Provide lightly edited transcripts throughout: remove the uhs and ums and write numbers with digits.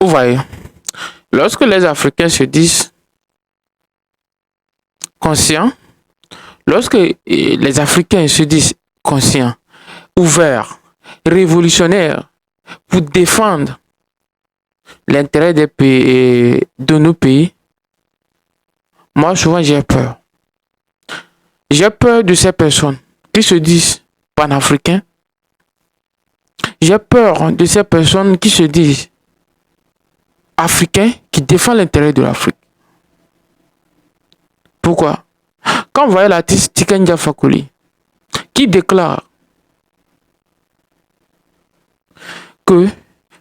Vous voyez, lorsque les Africains se disent conscients, lorsque les Africains se disent conscients, ouverts, révolutionnaires, pour défendre l'intérêt des pays, de nos pays, moi souvent j'ai peur. J'ai peur de ces personnes qui se disent panafricains. J'ai peur de ces personnes qui se disent africains, qui défendent l'intérêt de l'Afrique. Pourquoi? Quand vous voyez l'artiste Tiken Jah Fakoly qui déclare que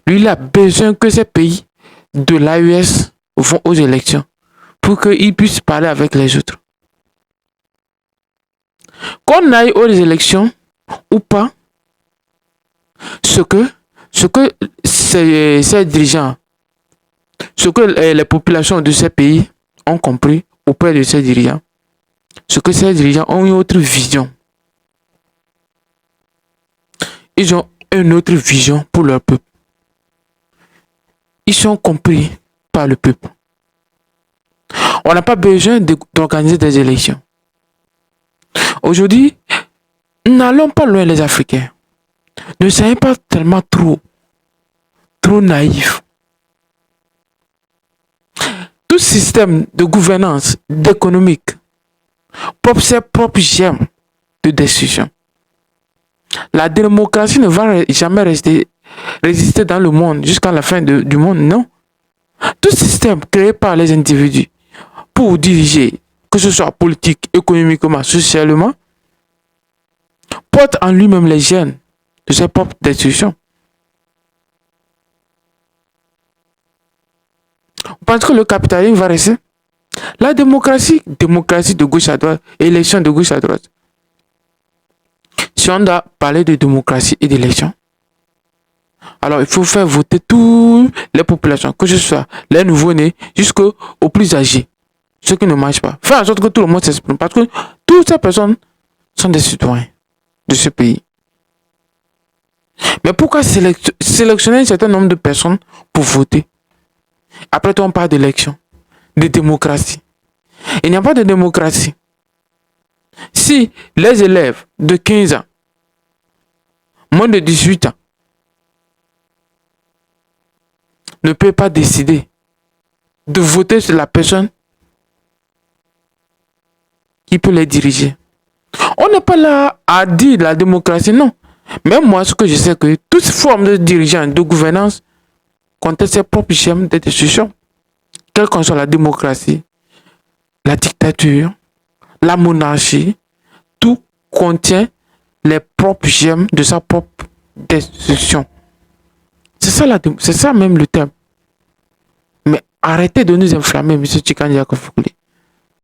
lui il a besoin que ces pays de l'AES vont aux élections pour qu'il puisse parler avec les autres. Qu'on aille aux élections ou pas, ce que ces dirigeants, ce que les populations de ces pays ont compris auprès de ces dirigeants, ce que ces dirigeants ont une autre vision. Ils ont une autre vision pour leur peuple. Ils sont compris par le peuple. On n'a pas besoin d'organiser des élections. Aujourd'hui, n'allons pas loin les Africains. Ne soyez pas tellement trop naïfs. Tout système de gouvernance, d'économique, ses propres gemmes de destruction. La démocratie ne va jamais résister dans le monde jusqu'à la fin du monde, non. Tout système créé par les individus pour diriger, que ce soit politique, économiquement, socialement, porte en lui-même les gènes de ses propres destructions. Vous pensez que le capitalisme va rester? La démocratie de gauche à droite, élection de gauche à droite. Si on doit parler de démocratie et d'élection, alors il faut faire voter toutes les populations, que ce soit les nouveaux-nés jusqu'aux plus âgés, ceux qui ne mangent pas. Faire en sorte que tout le monde s'exprime, parce que toutes ces personnes sont des citoyens de ce pays. Mais pourquoi sélectionner un certain nombre de personnes pour voter? Après tout, on parle d'élection, de démocratie. Il n'y a pas de démocratie. Si les élèves de 15 ans, moins de 18 ans, ne peuvent pas décider de voter sur la personne qui peut les diriger. On n'est pas là à dire la démocratie, non. Même moi, ce que je sais, que toute forme de dirigeants, de gouvernance, contient ses propres schèmes de destruction. Quelle qu'en soit la démocratie, la dictature, la monarchie, tout contient les propres gemmes de sa propre destruction. C'est ça même le thème. Mais arrêtez de nous inflammer, M. Tiken Jah Fakoly.